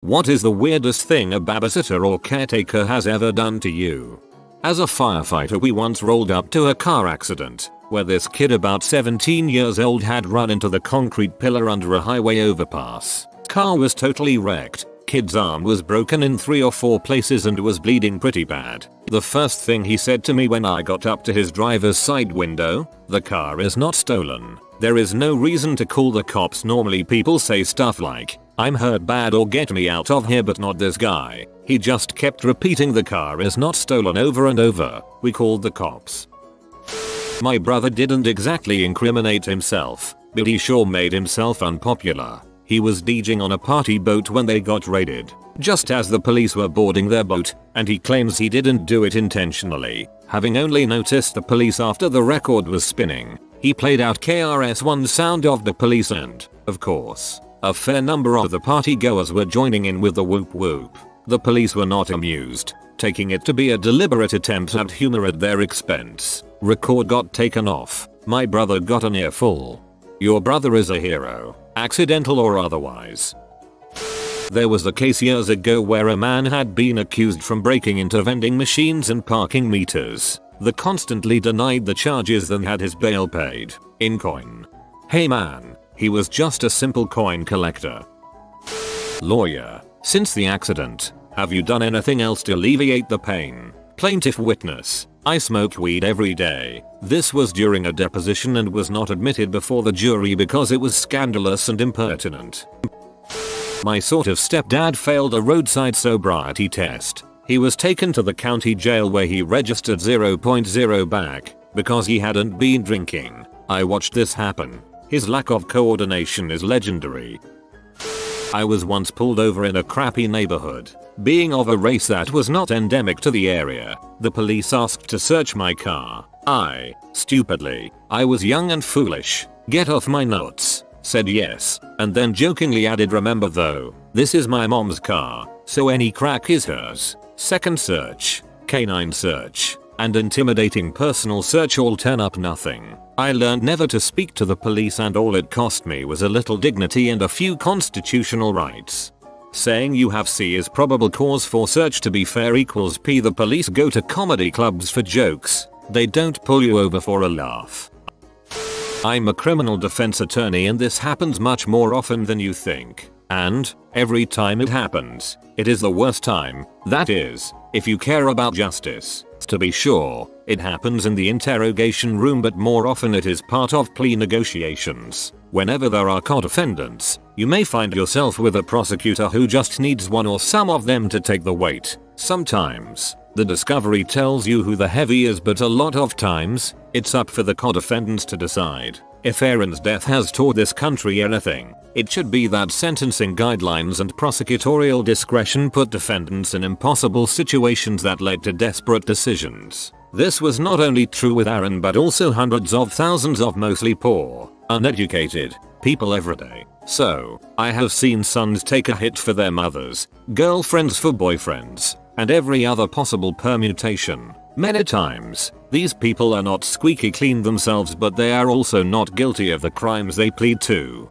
What is the weirdest thing a babysitter or caretaker has ever done to you? As a firefighter, we once rolled up to a car accident where this kid about 17 years old had run into the concrete pillar under a highway overpass. Car was totally wrecked. Kid's arm was broken in 3 or 4 places and was bleeding pretty bad. The first thing he said to me when I got up to his driver's side window, "The car is not stolen. There is no reason to call the cops." Normally people say stuff like, "I'm hurt bad" or "get me out of here," but not this guy. He just kept repeating "the car is not stolen" over and over. We called the cops. My brother didn't exactly incriminate himself, but he sure made himself unpopular. He was DJing on a party boat when they got raided, just as the police were boarding their boat, and he claims he didn't do it intentionally, having only noticed the police after the record was spinning. He played out KRS-One sound of the police and, of course, a fair number of the partygoers were joining in with the whoop whoop. The police were not amused, taking it to be a deliberate attempt at humor at their expense. Record got taken off. My brother got an earful. Your brother is a hero, accidental or otherwise. There was a case years ago where a man had been accused from breaking into vending machines and parking meters. The constantly denied the charges, then had his bail paid in coin. Hey man, he was just a simple coin collector. Lawyer: since the accident, have you done anything else to alleviate the pain? Plaintiff witness: I smoke weed every day. This was during a deposition and was not admitted before the jury because it was scandalous and impertinent. My sort of stepdad failed a roadside sobriety test. He was taken to the county jail where he registered 0.0 back because he hadn't been drinking. I watched this happen. His lack of coordination is legendary. I was once pulled over in a crappy neighborhood. Being of a race that was not endemic to the area, the police asked to search my car. I, stupidly, I was young and foolish, "Get off my nuts," said yes, and then jokingly added, "Remember though, this is my mom's car, so any crack is hers." Second search, canine search, and intimidating personal search all turn up nothing. I learned never to speak to the police, and all it cost me was a little dignity and a few constitutional rights. Saying you have C is probable cause for search to be fair equals P. The police go to comedy clubs for jokes. They don't pull you over for a laugh. I'm a criminal defense attorney and this happens much more often than you think. And, every time it happens, it is the worst time. That is, if you care about justice. To be sure, it happens in the interrogation room, but more often it is part of plea negotiations. Whenever there are co-defendants, you may find yourself with a prosecutor who just needs one or some of them to take the weight. Sometimes, the discovery tells you who the heavy is, but a lot of times, it's up for the co-defendants to decide. If Aaron's death has taught this country anything, it should be that sentencing guidelines and prosecutorial discretion put defendants in impossible situations that led to desperate decisions. This was not only true with Aaron but also hundreds of thousands of mostly poor, uneducated people every day. So, I have seen sons take a hit for their mothers, girlfriends for boyfriends, and every other possible permutation. Many times, these people are not squeaky clean themselves, but they are also not guilty of the crimes they plead to.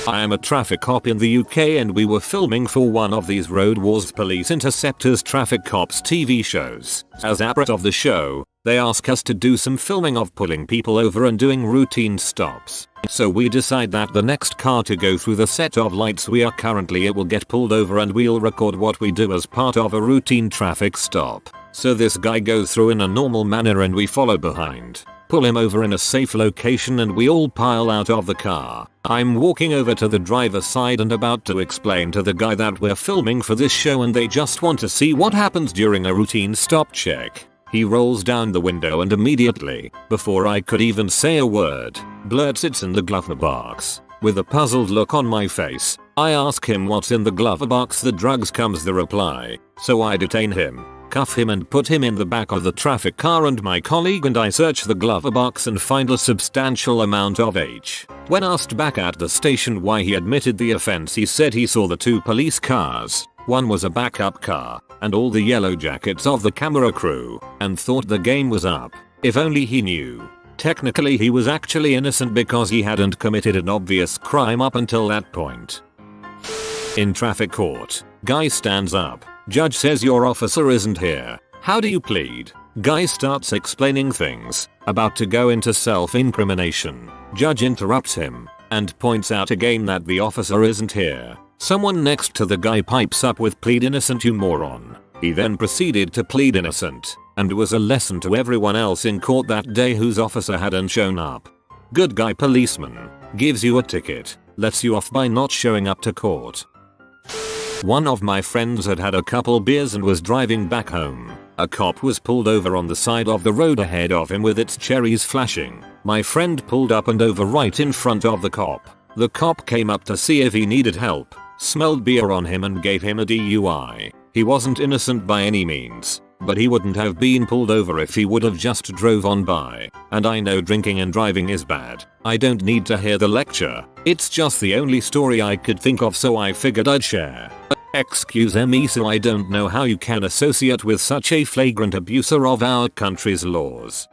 I am a traffic cop in the UK and we were filming for one of these Road Wars Police Interceptors Traffic Cops TV shows. As a part of the show, they ask us to do some filming of pulling people over and doing routine stops. So we decide that the next car to go through the set of lights we are currently at will get pulled over and we'll record what we do as part of a routine traffic stop. So this guy goes through in a normal manner and we follow behind, pull him over in a safe location, and we all pile out of the car. I'm walking over to the driver's side and about to explain to the guy that we're filming for this show and they just want to see what happens during a routine stop check. He rolls down the window and immediately, before I could even say a word, blurts "It's in the glove box." With a puzzled look on my face, I ask him what's in the glove box. "The drugs," comes the reply. So I detain him, cuff him and put him in the back of the traffic car, and my colleague and I search the glove box and find a substantial amount of H. When asked back at the station why he admitted the offense, he said he saw the 2 police cars. One was a backup car, and all the yellow jackets of the camera crew, and thought the game was up. If only he knew. Technically he was actually innocent because he hadn't committed an obvious crime up until that point. In traffic court, guy stands up. Judge says your officer isn't here. How do you plead? Guy starts explaining things, about to go into self-incrimination. Judge interrupts him and points out again that the officer isn't here. Someone next to the guy pipes up with plead innocent, you moron. He then proceeded to plead innocent and was a lesson to everyone else in court that day whose officer hadn't shown up. Good guy policeman gives you a ticket, lets you off by not showing up to court. One of my friends had had a couple beers and was driving back home. A cop was pulled over on the side of the road ahead of him with its cherries flashing. My friend pulled up and over right in front of the cop. The cop came up to see if he needed help, smelled beer on him and gave him a DUI. He wasn't innocent by any means, but he wouldn't have been pulled over if he would have just drove on by. And I know drinking and driving is bad. I don't need to hear the lecture. It's just the only story I could think of, so I figured I'd share. Excuse me, so I don't know how you can associate with such a flagrant abuser of our country's laws.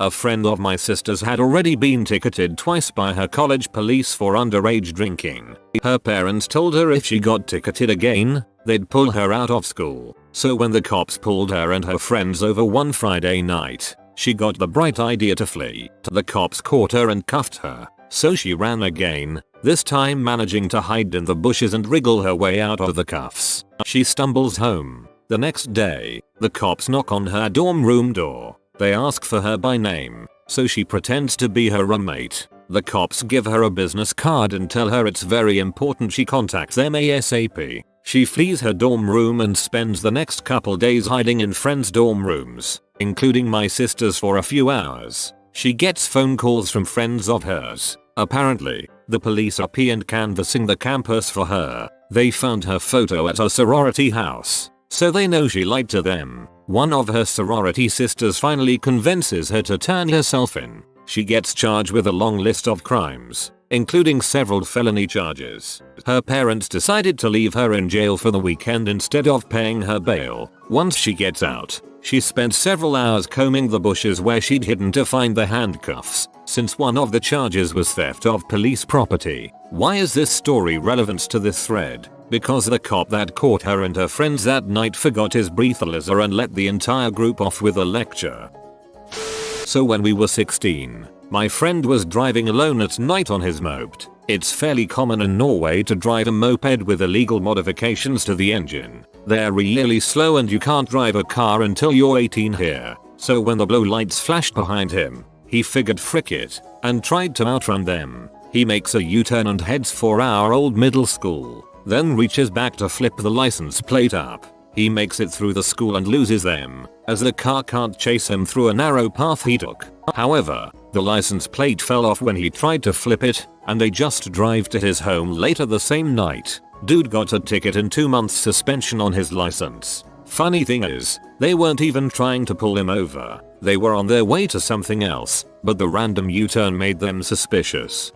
A friend of my sister's had already been ticketed twice by her college police for underage drinking. Her parents told her if she got ticketed again, they'd pull her out of school. So when the cops pulled her and her friends over one Friday night, she got the bright idea to flee. The cops caught her and cuffed her, so she ran again, this time managing to hide in the bushes and wriggle her way out of the cuffs. She stumbles home. The next day, the cops knock on her dorm room door. They ask for her by name, so she pretends to be her roommate. The cops give her a business card and tell her it's very important she contacts them ASAP. She flees her dorm room and spends the next couple days hiding in friends' dorm rooms, including my sister's, for a few hours. She gets phone calls from friends of hers. Apparently, the police are and canvassing the campus for her. They found her photo at a sorority house, so they know she lied to them. One of her sorority sisters finally convinces her to turn herself in. She gets charged with a long list of crimes, including several felony charges. Her parents decided to leave her in jail for the weekend instead of paying her bail. Once she gets out, she spent several hours combing the bushes where she'd hidden to find the handcuffs, since one of the charges was theft of police property. Why is this story relevant to this thread? Because the cop that caught her and her friends that night forgot his breathalyzer and let the entire group off with a lecture. So when we were 16, my friend was driving alone at night on his moped. It's fairly common in Norway to drive a moped with illegal modifications to the engine. They're really slow and you can't drive a car until you're 18 here. So when the blow lights flashed behind him, he figured frick it, and tried to outrun them. He makes a U-turn and heads for our old middle school, then reaches back to flip the license plate up. He makes it through the school and loses them, as the car can't chase him through a narrow path he took. However, the license plate fell off when he tried to flip it, and they just drive to his home later the same night. Dude got a ticket and 2 months suspension on his license. Funny thing is, they weren't even trying to pull him over. They were on their way to something else, but the random U-turn made them suspicious.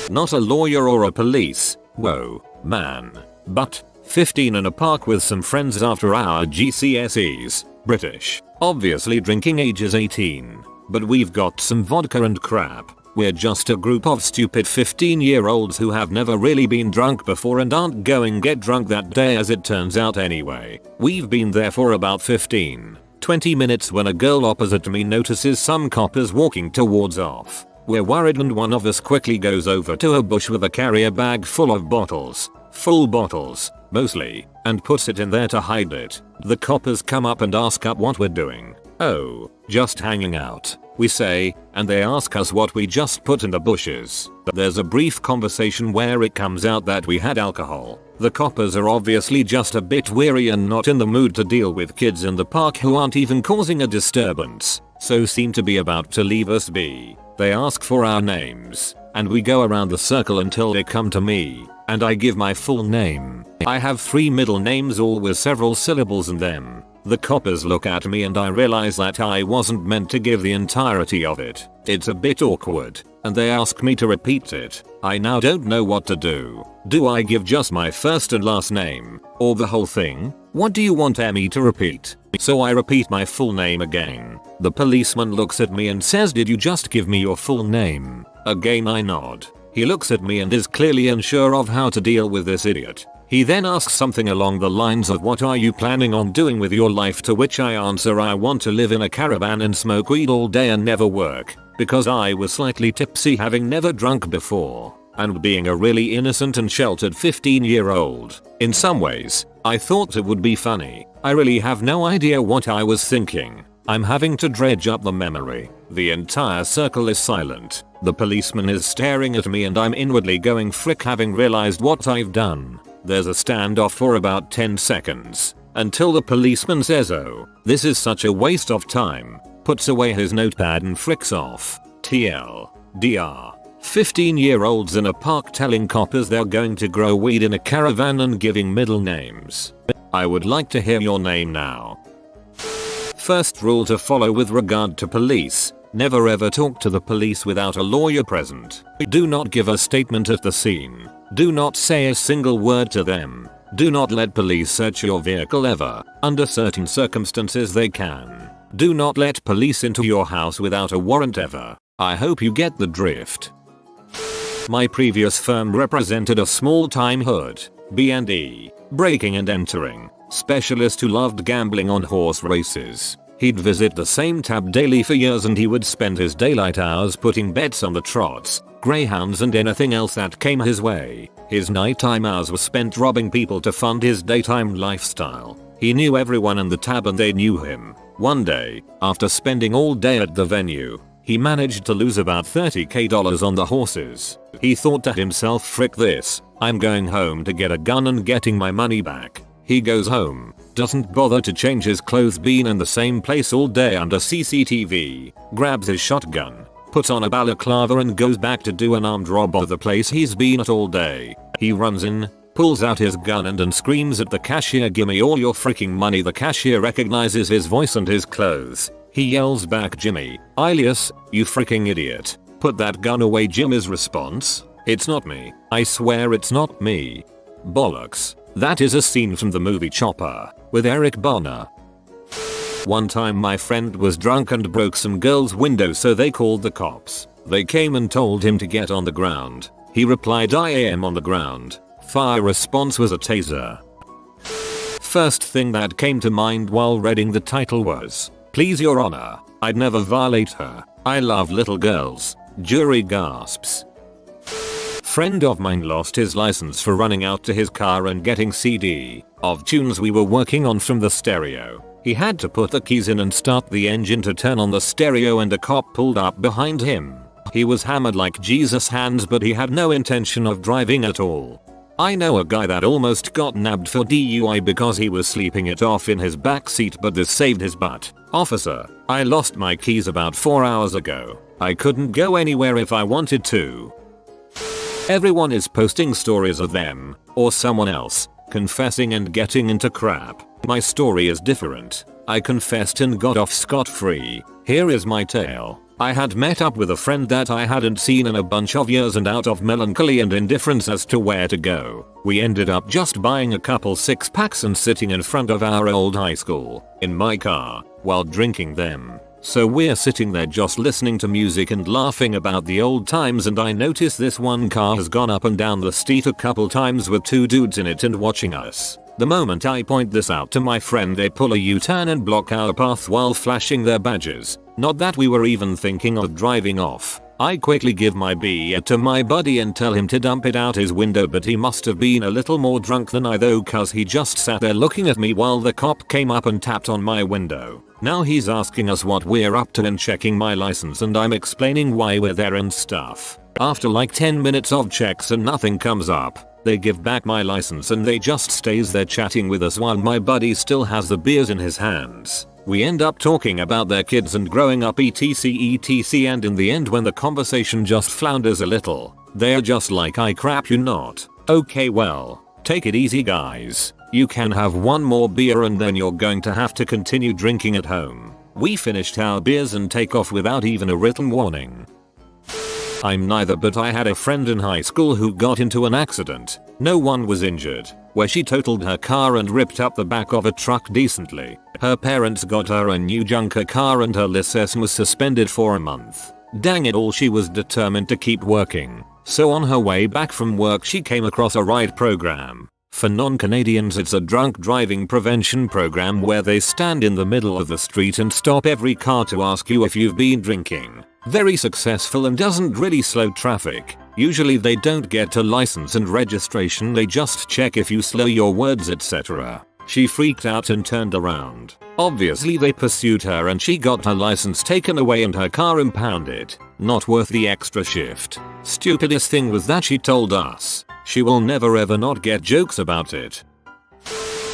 Not a lawyer or a police, whoa, man. But, 15 in a park with some friends after our GCSEs, British. Obviously drinking age is 18. But we've got some vodka and crap. We're just a group of stupid 15-year-olds who have never really been drunk before and aren't going get drunk that day, as it turns out anyway. We've been there for about 15-20 minutes when a girl opposite me notices some coppers walking towards off. We're worried and one of us quickly goes over to a bush with a carrier bag full of bottles. Full bottles, mostly, and puts it in there to hide it. The coppers come up and ask us what we're doing. Oh, just hanging out, we say, and they ask us what we just put in the bushes. There's a brief conversation where it comes out that we had alcohol. The coppers are obviously just a bit weary and not in the mood to deal with kids in the park who aren't even causing a disturbance, so seem to be about to leave us be. They ask for our names, and we go around the circle until they come to me, and I give my full name. I have 3 middle names, all with several syllables in them. The coppers look at me and I realize that I wasn't meant to give the entirety of it. It's a bit awkward, and they ask me to repeat it. I now don't know what to do. Do I give just my first and last name, or the whole thing? What do you want me to repeat? So I repeat my full name again. The policeman looks at me and says, "Did you just give me your full name?" Again I nod. He looks at me and is clearly unsure of how to deal with this idiot. He then asks something along the lines of, what are you planning on doing with your life? To which I answer, I want to live in a caravan and smoke weed all day and never work, because I was slightly tipsy, having never drunk before, and being a really innocent and sheltered 15-year-old. In some ways, I thought it would be funny. I really have no idea what I was thinking. I'm having to dredge up the memory. The entire circle is silent. The policeman is staring at me and I'm inwardly going frick, having realized what I've done. There's a standoff for about 10 seconds until the policeman says, "Oh, this is such a waste of time," puts away his notepad and fricks off. TLDR. 15-year-olds in a park telling coppers they're going to grow weed in a caravan and giving middle names. I would like to hear your name now. First rule to follow with regard to police: never ever talk to the police without a lawyer present. Do not give a statement at the scene. Do not say a single word to them. Do not let police search your vehicle ever. Under certain circumstances they can. Do not let police into your house without a warrant ever. I hope you get the drift. My previous firm represented a small-time hood, B&E, breaking and entering specialist who loved gambling on horse races. He'd visit the same tab daily for years and he would spend his daylight hours putting bets on the trots, greyhounds and anything else that came his way. His nighttime hours were spent robbing people to fund his daytime lifestyle. He knew everyone in the tab and they knew him. One day, after spending all day at the venue, he managed to lose about $30,000 on the horses. He thought to himself, frick this, I'm going home to get a gun and getting my money back. He goes home, doesn't bother to change his clothes, been in the same place all day under CCTV, grabs his shotgun, puts on a balaclava and goes back to do an armed rob of the place he's been at all day. He runs in, pulls out his gun and screams at the cashier, "Gimme all your freaking money." The cashier recognizes his voice and his clothes. He yells back, "Jimmy, alias, you freaking idiot. Put that gun away." Jimmy's response, "It's not me. I swear it's not me." Bollocks. That is a scene from the movie Chopper with Eric Bana. One time my friend was drunk and broke some girl's window, so they called the cops. They came and told him to get on the ground. He replied, "I am on the ground." Fire response was a taser. First thing that came to mind while reading the title was, "Please your honor, I'd never violate her. I love little girls." Jury gasps. Friend of mine lost his license for running out to his car and getting CD of tunes we were working on from the stereo. He had to put the keys in and start the engine to turn on the stereo and a cop pulled up behind him. He was hammered like Jesus hands, but he had no intention of driving at all. I know a guy that almost got nabbed for DUI because he was sleeping it off in his backseat, but this saved his butt. "Officer, I lost my keys about 4 hours ago. I couldn't go anywhere if I wanted to." Everyone is posting stories of them, or someone else, confessing and getting into crap. My story is different. I confessed and got off scot-free. Here is my tale. I had met up with a friend that I hadn't seen in a bunch of years, and out of melancholy and indifference as to where to go, we ended up just buying a couple 6-packs and sitting in front of our old high school, in my car, while drinking them. So we're sitting there just listening to music and laughing about the old times, and I notice this one car has gone up and down the street a couple times with 2 dudes in it and watching us. The moment I point this out to my friend, they pull a U-turn and block our path while flashing their badges. Not that we were even thinking of driving off. I quickly give my beer to my buddy and tell him to dump it out his window, but he must have been a little more drunk than I though, cause he just sat there looking at me while the cop came up and tapped on my window. Now he's asking us what we're up to and checking my license, and I'm explaining why we're there and stuff. After like 10 minutes of checks and nothing comes up, they give back my license and they just stays there chatting with us while my buddy still has the beers in his hands. We end up talking about their kids and growing up etc, and in the end, when the conversation just flounders a little, they're just like, "I crap you not." Okay, well, take it easy guys. You can have one more beer and then you're going to have to continue drinking at home. We finished our beers and take off without even a written warning. I'm neither, but I had a friend in high school who got into an accident. No one was injured, where she totaled her car and ripped up the back of a truck decently. Her parents got her a new junker car and her license was suspended for a month. Dang it all, she was determined to keep working. So on her way back from work she came across a ride program. For non-Canadians it's a drunk driving prevention program where they stand in the middle of the street and stop every car to ask you if you've been drinking. Very successful and doesn't really slow traffic. Usually they don't get a license and registration, they just check if you slur your words etc. She freaked out and turned around. Obviously they pursued her and she got her license taken away and her car impounded. Not worth the extra shift. Stupidest thing was that she told us she will never ever not get jokes about it.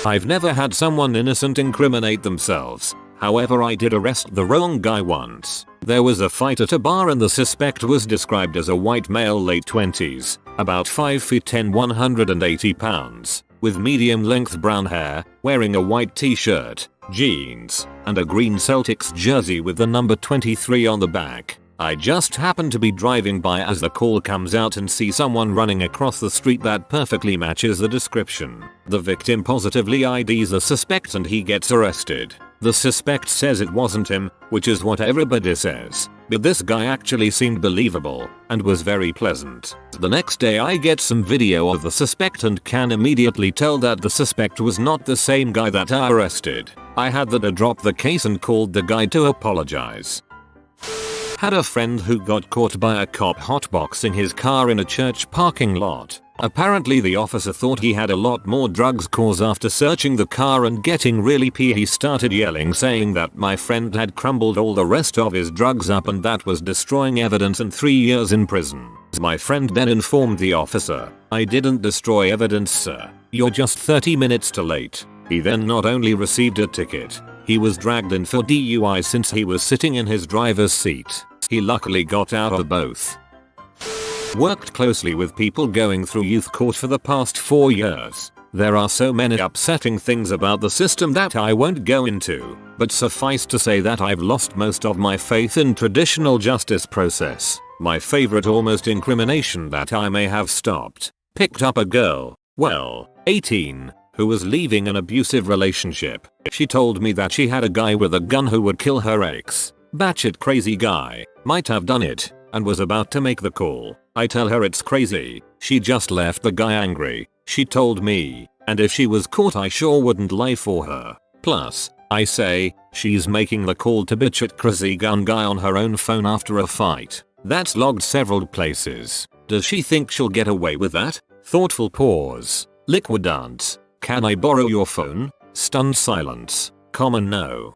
I've never had someone innocent incriminate themselves. However, I did arrest the wrong guy once. There was a fight at a bar and the suspect was described as a white male late 20s, about 5 feet 10, 180 pounds, with medium length brown hair, wearing a white t-shirt, jeans, and a green Celtics jersey with the number 23 on the back. I just happened to be driving by as the call comes out and see someone running across the street that perfectly matches the description. The victim positively IDs the suspect and he gets arrested. The suspect says it wasn't him, which is what everybody says, but this guy actually seemed believable and was very pleasant. The next day I get some video of the suspect and can immediately tell that the suspect was not the same guy that I arrested. I had to drop the case and called the guy to apologize. Had a friend who got caught by a cop hotboxing his car in a church parking lot. Apparently the officer thought he had a lot more drugs cause after searching the car and getting really pissed he started yelling saying that my friend had crumbled all the rest of his drugs up and that was destroying evidence and 3 years in prison. My friend then informed the officer, "I didn't destroy evidence sir, you're just 30 minutes too late." He then not only received a ticket, he was dragged in for DUI since he was sitting in his driver's seat. He luckily got out of both. Worked closely with people going through youth court for the past 4 years. There are so many upsetting things about the system that I won't go into, but suffice to say that I've lost most of my faith in traditional justice process. My favorite almost incrimination that I may have stopped. Picked up a girl, 18, who was leaving an abusive relationship. She told me that she had a guy with a gun who would kill her ex. Batshit crazy guy, might have done it, and was about to make the call. I tell her it's crazy, she just left the guy angry. She told me, and if she was caught I sure wouldn't lie for her. Plus, I say, she's making the call to bitch at crazy gun guy on her own phone after a fight. That's logged several places. Does she think she'll get away with that? Thoughtful pause. Liquid dance. Can I borrow your phone? Stunned silence. Common no.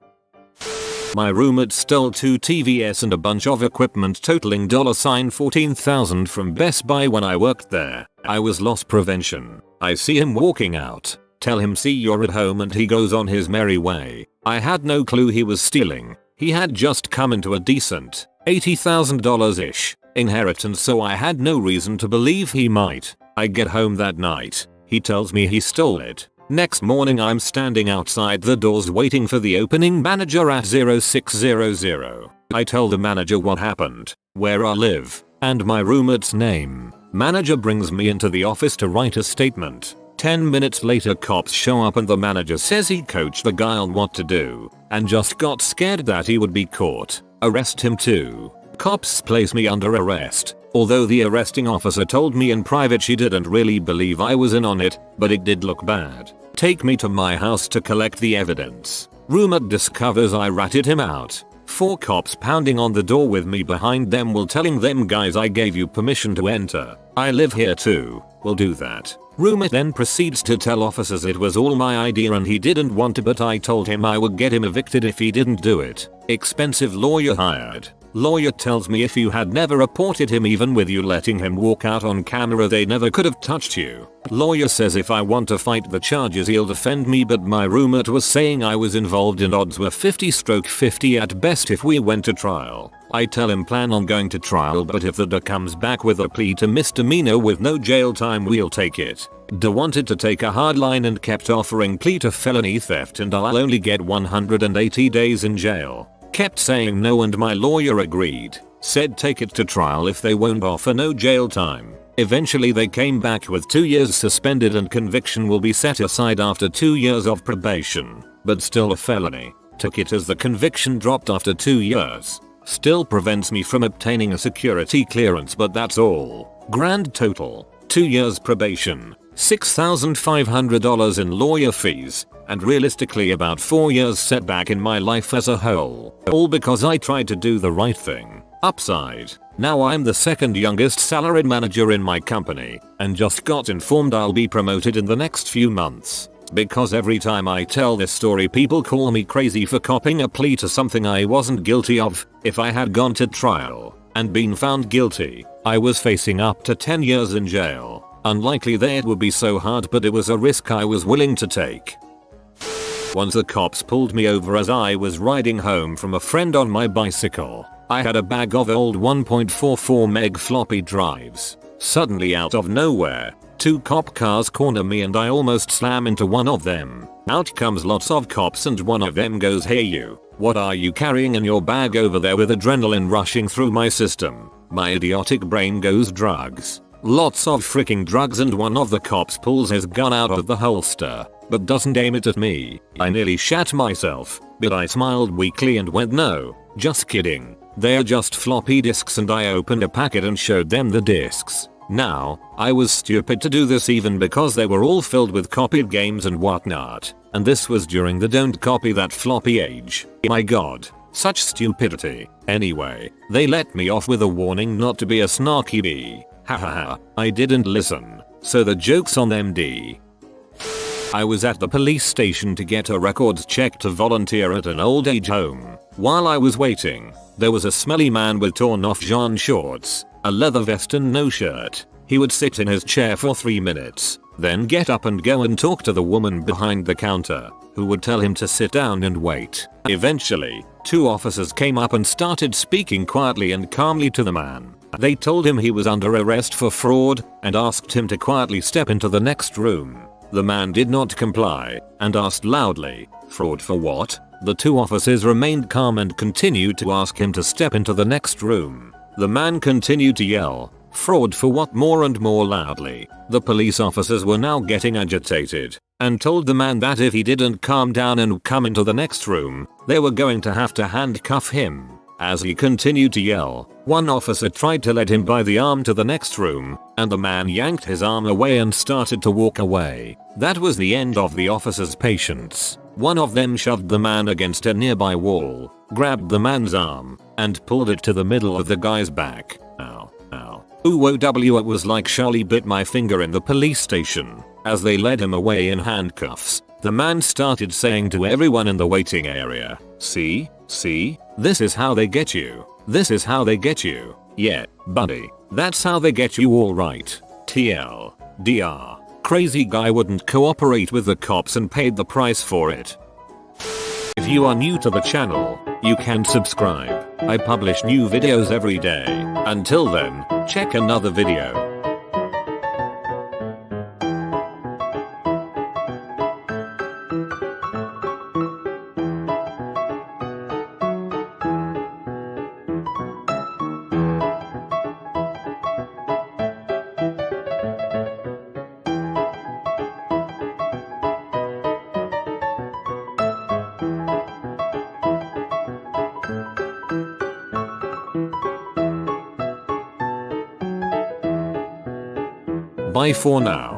My roommate stole 2 TVS and a bunch of equipment totaling $14,000 from Best Buy when I worked there. I was loss prevention. I see him walking out. Tell him see you're at home and he goes on his merry way. I had no clue he was stealing. He had just come into a decent $80,000-ish inheritance so I had no reason to believe he might. I get home that night. He tells me he stole it. Next morning I'm standing outside the doors waiting for the opening manager at 0600. I tell the manager what happened, where I live, and my roommate's name. Manager brings me into the office to write a statement. 10 minutes later cops show up and the manager says he coached the guy on what to do, and just got scared that he would be caught. Arrest him too. Cops place me under arrest. Although the arresting officer told me in private she didn't really believe I was in on it, but it did look bad. Take me to my house to collect the evidence. Roommate discovers I ratted him out. 4 cops pounding on the door with me behind them while telling them guys I gave you permission to enter. I live here too. We'll do that. Roommate then proceeds to tell officers it was all my idea and he didn't want to but I told him I would get him evicted if he didn't do it. Expensive lawyer hired. Lawyer tells me if you had never reported him even with you letting him walk out on camera they never could have touched you. Lawyer says if I want to fight the charges he'll defend me but my roommate was saying I was involved and odds were 50/50 at best if we went to trial. I tell him plan on going to trial but if the DA comes back with a plea to misdemeanor with no jail time we'll take it. DA wanted to take a hard line and kept offering plea to felony theft and I'll only get 180 days in jail. Kept saying no and my lawyer agreed. Said take it to trial if they won't offer no jail time. Eventually they came back with 2 years suspended and conviction will be set aside after 2 years of probation. But still a felony. Took it as the conviction dropped after 2 years. Still prevents me from obtaining a security clearance but that's all. Grand total, 2 years probation, $6,500 in lawyer fees, and realistically about 4 years setback in my life as a whole. All because I tried to do the right thing. Upside, now I'm the second youngest salaried manager in my company, and just got informed I'll be promoted in the next few months. Because every time I tell this story people call me crazy for copying a plea to something I wasn't guilty of. If I had gone to trial and been found guilty, I was facing up to 10 years in jail. Unlikely that it would be so hard, but it was a risk I was willing to take. Once the cops pulled me over as I was riding home from a friend on my bicycle. I had a bag of old 1.44 meg floppy drives. Suddenly out of nowhere, 2 cop cars corner me and I almost slam into one of them. Out comes lots of cops and one of them goes, "Hey you, what are you carrying in your bag over there?" With adrenaline rushing through my system, my idiotic brain goes, drugs. Lots of freaking drugs, and one of the cops pulls his gun out of the holster, but doesn't aim it at me. I nearly shat myself, but I smiled weakly and went, "No, just kidding. They're just floppy disks," and I opened a packet and showed them the disks. Now, I was stupid to do this even because they were all filled with copied games and whatnot, and this was during the don't copy that floppy age. My god, such stupidity. Anyway, they let me off with a warning not to be a snarky bee. Hahaha, I didn't listen, so the joke's on them. I was at the police station to get a records check to volunteer at an old age home. While I was waiting, there was a smelly man with torn off jean shorts, a leather vest and no shirt. He would sit in his chair for 3 minutes, then get up and go and talk to the woman behind the counter, who would tell him to sit down and wait. Eventually, 2 officers came up and started speaking quietly and calmly to the man. They told him he was under arrest for fraud and asked him to quietly step into the next room. The man did not comply and asked loudly, "Fraud for what?" The 2 officers remained calm and continued to ask him to step into the next room. The man continued to yell, "Fraud for what?" more and more loudly. The police officers were now getting agitated and told the man that if he didn't calm down and come into the next room, they were going to have to handcuff him. As he continued to yell, one officer tried to lead him by the arm to the next room, and the man yanked his arm away and started to walk away. That was the end of the officer's patience. One of them shoved the man against a nearby wall, grabbed the man's arm, and pulled it to the middle of the guy's back. Ow, ow. Ooh, it was like Charlie bit my finger in the police station. As they led him away in handcuffs, the man started saying to everyone in the waiting area, see, this is how they get you. This is how they get you. Yeah, buddy, that's how they get you, alright. TLDR. Crazy guy wouldn't cooperate with the cops and paid the price for it. If you are new to the channel, you can subscribe. I publish new videos every day. Until then, check another video. Bye for now.